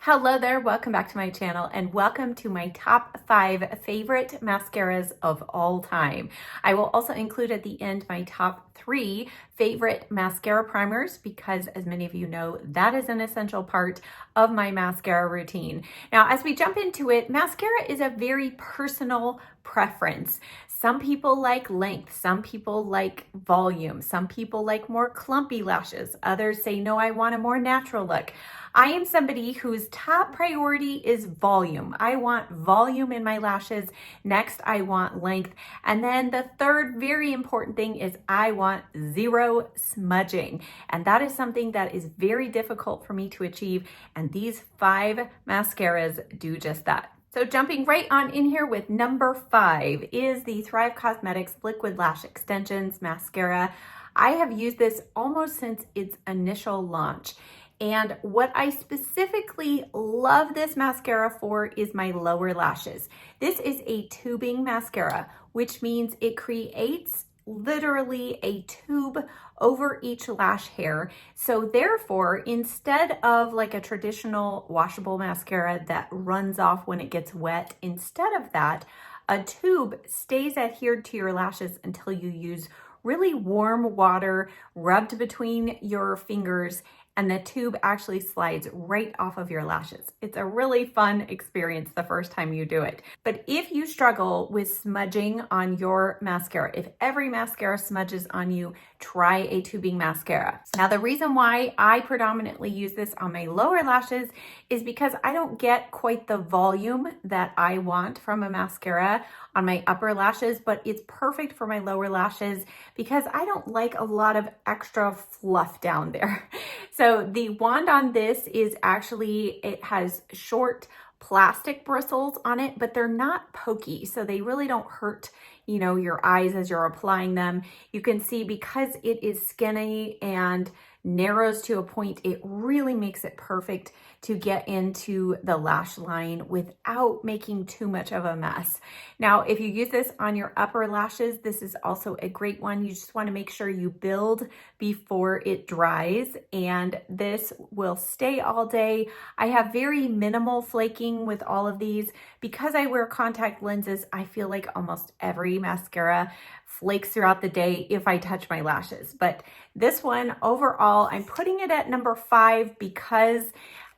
Hello there, welcome back to my channel and welcome to my top 5 favorite mascaras of all time. I will also include at the end my top 3 favorite mascara primers because, as many of you know, that is an essential part of my mascara routine. Now, as we jump into it, mascara is a very personal preference. Some people like length, some people like volume, some people like more clumpy lashes, others say, no, I want a more natural look. I am somebody whose top priority is volume. I want volume in my lashes. Next, I want length. And then the third very important thing is I want zero smudging. And that is something that is very difficult for me to achieve. And these 5 mascaras do just that. So jumping right on in here with number 5 is the Thrive Cosmetics Liquid Lash Extensions Mascara. I have used this almost since its initial launch. And what I specifically love this mascara for is my lower lashes. This is a tubing mascara, which means it creates literally a tube over each lash hair. So therefore, instead of like a traditional washable mascara that runs off when it gets wet, instead of that, a tube stays adhered to your lashes until you use really warm water rubbed between your fingers, and the tube actually slides right off of your lashes. It's a really fun experience the first time you do it. But if you struggle with smudging on your mascara, if every mascara smudges on you, try a tubing mascara. Now, the reason why I predominantly use this on my lower lashes is because I don't get quite the volume that I want from a mascara on my upper lashes, but it's perfect for my lower lashes because I don't like a lot of extra fluff down there. So the wand on this is actually, it has short plastic bristles on it, but they're not pokey, so they really don't hurt, you know, your eyes as you're applying them. You can see because it is skinny and narrows to a point, it really makes it perfect to get into the lash line without making too much of a mess. Now, if you use this on your upper lashes, this is also a great one. You just want to make sure you build before it dries, and this will stay all day. I have very minimal flaking with all of these. Because I wear contact lenses, I feel like almost every mascara flakes throughout the day if I touch my lashes. But this one overall, I'm putting it at number 5 because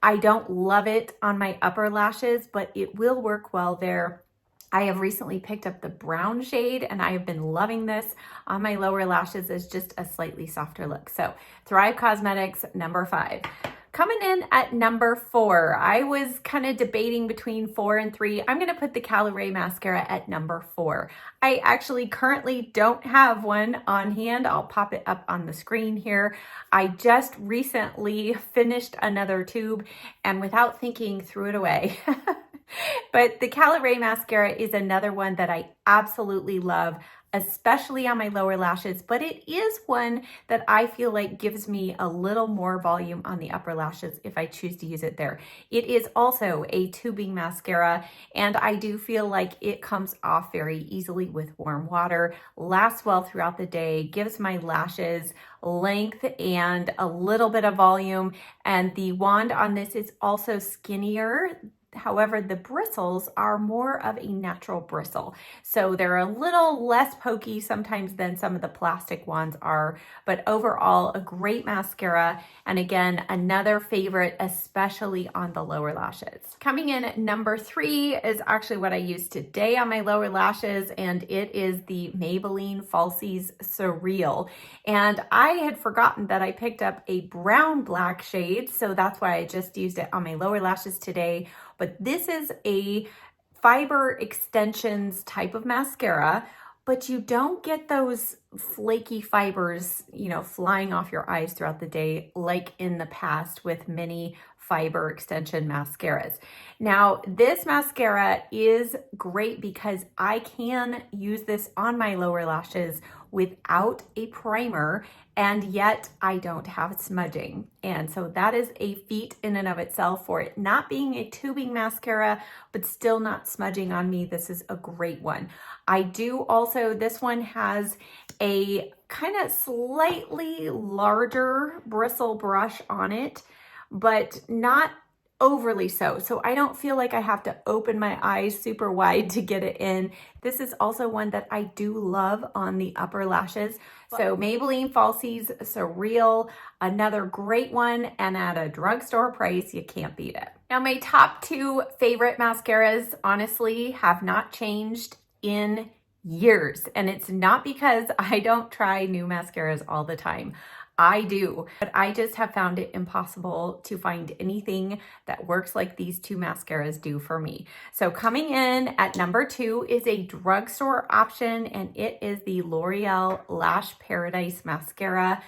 I don't love it on my upper lashes, but it will work well there. I have recently picked up the brown shade and I have been loving this on my lower lashes as just a slightly softer look. So Thrive Cosmetics, number 5. Coming in at number 4, I was kind of debating between 4 and 3. I'm going to put the Caliray mascara at number 4. I actually currently don't have one on hand. I'll pop it up on the screen here. I just recently finished another tube and without thinking threw it away. But the Caliray mascara is another one that I absolutely love, especially on my lower lashes, but it is one that I feel like gives me a little more volume on the upper lashes if I choose to use it there. It is also a tubing mascara, and I do feel like it comes off very easily with warm water, lasts well throughout the day, gives my lashes length and a little bit of volume, and the wand on this is also skinnier. However, the bristles are more of a natural bristle. So they're a little less pokey sometimes than some of the plastic ones are, but overall a great mascara. And again, another favorite, especially on the lower lashes. Coming in at number 3 is actually what I use today on my lower lashes, and it is the Maybelline Falsies Surreal. And I had forgotten that I picked up a brown black shade, so that's why I just used it on my lower lashes today. But this is a fiber extensions type of mascara, but you don't get those flaky fibers, you know, flying off your eyes throughout the day like in the past with many fiber extension mascaras. Now, this mascara is great because I can use this on my lower lashes without a primer, and yet I don't have smudging. And so that is a feat in and of itself for it not being a tubing mascara, but still not smudging on me. This is a great one. I do also, this one has a kind of slightly larger bristle brush on it, but not overly so I don't feel like I have to open my eyes super wide to get it in. This is also one that I do love on the upper lashes. So Maybelline Falsies Surreal, another great one, and at a drugstore price, you can't beat it. Now my top two favorite mascaras honestly have not changed in years, and it's not because I don't try new mascaras all the time. I do, but I just have found it impossible to find anything that works like these two mascaras do for me. So coming in at number 2 is a drugstore option, and it is the L'Oreal Lash Paradise Mascara.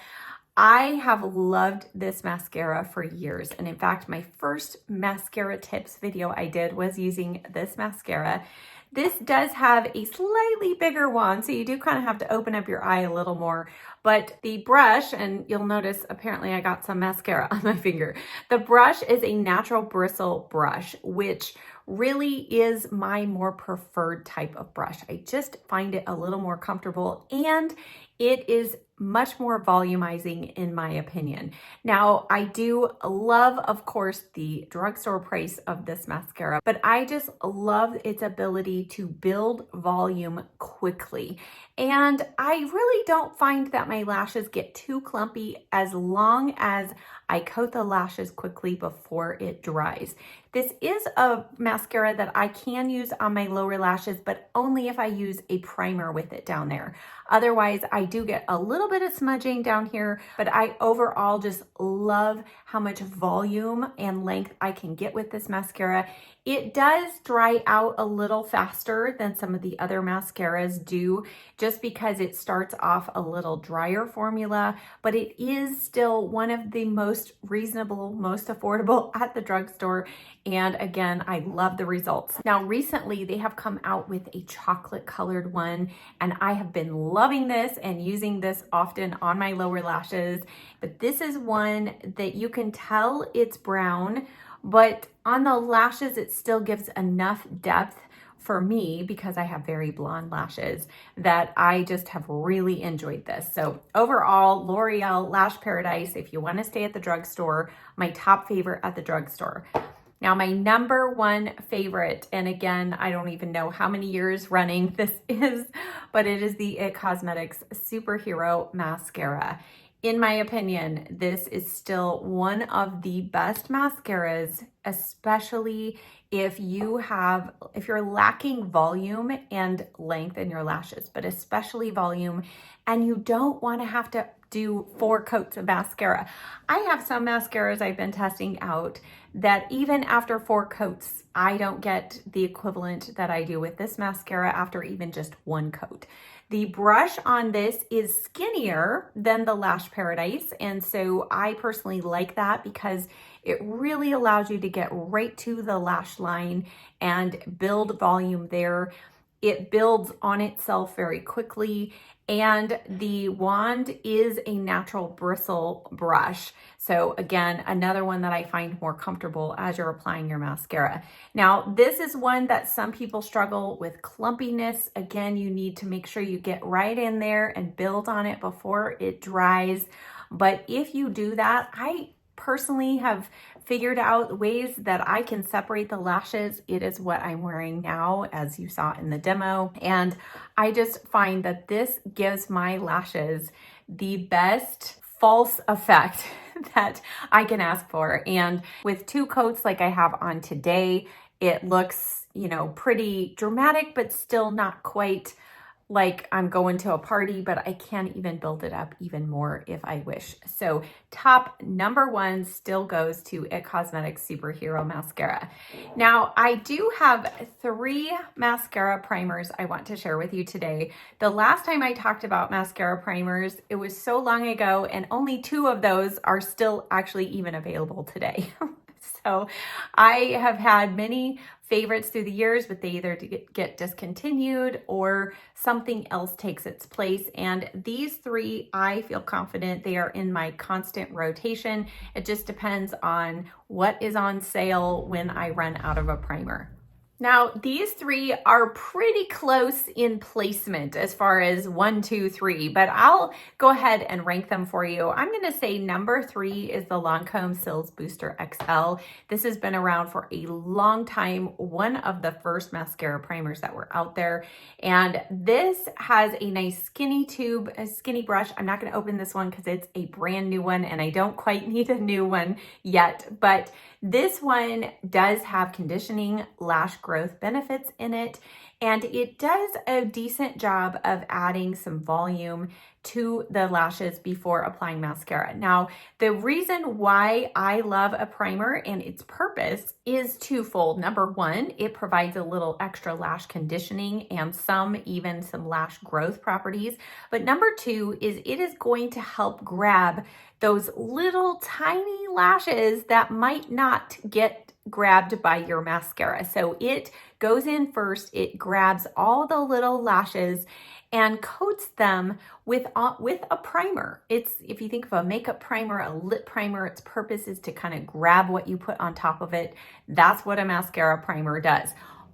I have loved this mascara for years, and in fact, my first mascara tips video I did was using this mascara. This does have a slightly bigger wand, so you do kind of have to open up your eye a little more. But the brush, and you'll notice apparently I got some mascara on my finger. The brush is a natural bristle brush, which really is my more preferred type of brush. I just find it a little more comfortable, and it is much more volumizing in my opinion. Now, I do love, of course, the drugstore price of this mascara, but I just love its ability to build volume quickly. And I really don't find that my lashes get too clumpy as long as I coat the lashes quickly before it dries. This is a mascara that I can use on my lower lashes, but only if I use a primer with it down there. Otherwise, I do get a little bit of smudging down here, but I overall just love how much volume and length I can get with this mascara. It does dry out a little faster than some of the other mascaras do, just because it starts off a little drier formula, but it is still one of the most reasonable, most affordable at the drugstore. And again, I love the results. Now, recently they have come out with a chocolate colored one, and I have been loving this and using this often on my lower lashes. But this is one that you can tell it's brown, but on the lashes, it still gives enough depth for me, because I have very blonde lashes, that I just have really enjoyed this. So overall, L'Oreal Lash Paradise, if you want to stay at the drugstore, my top favorite at the drugstore. Now, my number one favorite, and again, I don't even know how many years running this is, but it is the IT Cosmetics Superhero Mascara. In my opinion, this is still one of the best mascaras, especially if you're lacking volume and length in your lashes, but especially volume, and you don't want to have to do 4 coats of mascara. I have some mascaras I've been testing out that even after 4 coats, I don't get the equivalent that I do with this mascara after even just 1 coat. The brush on this is skinnier than the Lash Paradise, and so I personally like that because it really allows you to get right to the lash line and build volume there. It builds on itself very quickly, and the wand is a natural bristle brush. So again, another one that I find more comfortable as you're applying your mascara. Now, this is one that some people struggle with clumpiness. Again, you need to make sure you get right in there and build on it before it dries. But if you do that, I personally have figured out ways that I can separate the lashes. It is what I'm wearing now, as you saw in the demo. And I just find that this gives my lashes the best false effect that I can ask for. And with 2 coats like I have on today, it looks, pretty dramatic, but still not quite like I'm going to a party, but I can even build it up even more if I wish. So top number 1 still goes to IT Cosmetics Superhero Mascara. Now, I do have 3 mascara primers I want to share with you today. The last time I talked about mascara primers, it was so long ago, and only 2 of those are still actually even available today. So I have had many favorites through the years, but they either get discontinued or something else takes its place. And these 3, I feel confident they are in my constant rotation. It just depends on what is on sale when I run out of a primer. Now, these three are pretty close in placement as far as 1, 2, 3, but I'll go ahead and rank them for you. I'm going to say number 3 is the Lancome Sills Booster XL. This has been around for a long time, one of the first mascara primers that were out there. And this has a nice skinny tube, a skinny brush. I'm not going to open this one because it's a brand new one and I don't quite need a new one yet, but this one does have conditioning lash growth benefits in it, and it does a decent job of adding some volume to the lashes before applying mascara. Now, the reason why I love a primer and its purpose is twofold. Number one, it provides a little extra lash conditioning and even some lash growth properties. But number two is it is going to help grab those little tiny lashes that might not get grabbed by your mascara. So it goes in first, it grabs all the little lashes and coats them with a primer. If you think of a makeup primer, a lip primer, its purpose is to kind of grab what you put on top of it. That's what a mascara primer does.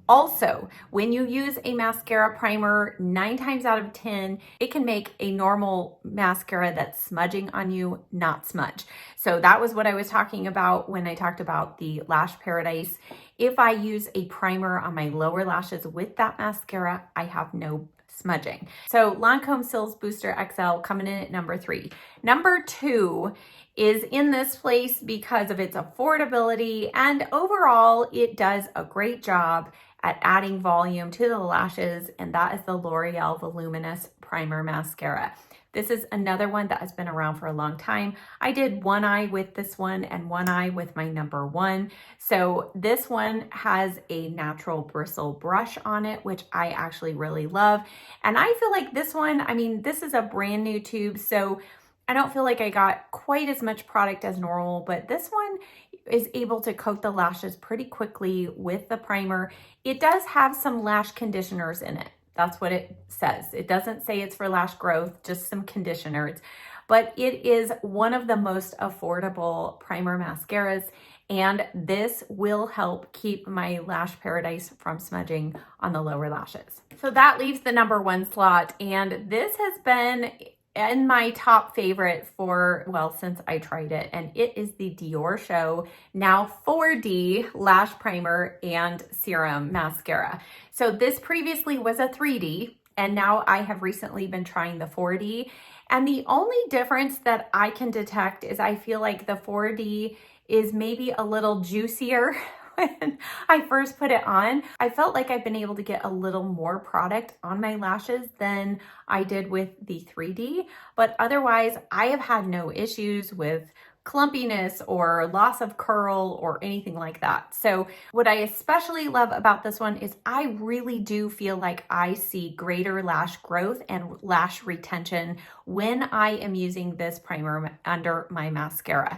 Also, when you use a mascara primer, 9 times out of 10, it can make a normal mascara that's smudging on you not smudge. So that was what I was talking about when I talked about the Lash Paradise. If I use a primer on my lower lashes with that mascara, I have no smudging. So Lancome Sills Booster XL coming in at number 3. Number 2 is in this place because of its affordability, and overall it does a great job at adding volume to the lashes, and that is the L'Oreal Voluminous Primer Mascara. This is another one that has been around for a long time. I did one eye with this one and one eye with my number 1. So this one has a natural bristle brush on it, which I actually really love. And I feel like this one, I mean, this is a brand new tube, so I don't feel like I got quite as much product as normal, but this one is able to coat the lashes pretty quickly with the primer. It does have some lash conditioners in it. That's what it says. It doesn't say it's for lash growth, just some conditioners. But it is one of the most affordable primer mascaras, and this will help keep my Lash Paradise from smudging on the lower lashes. So that leaves the number 1 slot, and this has been in my top favorite for, well, since I tried it, and it is the Dior Show Now 4D Lash Primer and Serum Mascara. So this previously was a 3D, and now I have recently been trying the 4D, and the only difference that I can detect is I feel like the 4D is maybe a little juicier. When I first put it on, I felt like I've been able to get a little more product on my lashes than I did with the 3D, but otherwise I have had no issues with clumpiness or loss of curl or anything like that. So what I especially love about this one is I really do feel like I see greater lash growth and lash retention when I am using this primer under my mascara.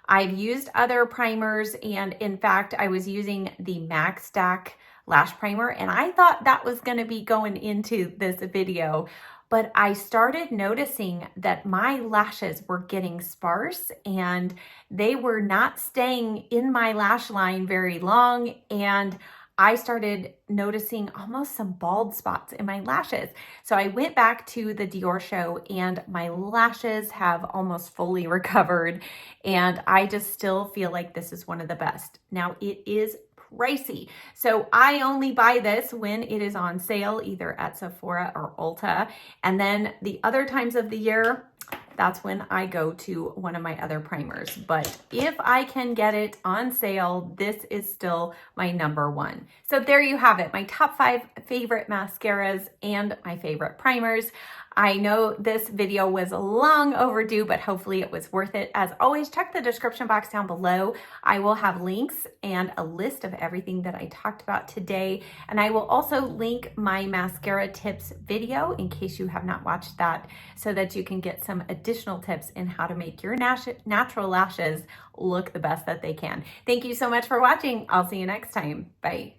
I've used other primers, and in fact, I was using the Max Stack Lash Primer, and I thought that was going to be going into this video, but I started noticing that my lashes were getting sparse and they were not staying in my lash line very long, and I started noticing almost some bald spots in my lashes. So I went back to the Dior Show and my lashes have almost fully recovered, and I just still feel like this is one of the best. Now it is pricey, so I only buy this when it is on sale, either at Sephora or Ulta, and then the other times of the year, that's when I go to one of my other primers. But if I can get it on sale, this is still my number 1. So there you have it, my top 5 favorite mascaras and my favorite primers. I know this video was long overdue, but hopefully it was worth it. As always, check the description box down below. I will have links and a list of everything that I talked about today. And I will also link my mascara tips video in case you have not watched that, so that you can get some additional tips in how to make your natural lashes look the best that they can. Thank you so much for watching. I'll see you next time. Bye.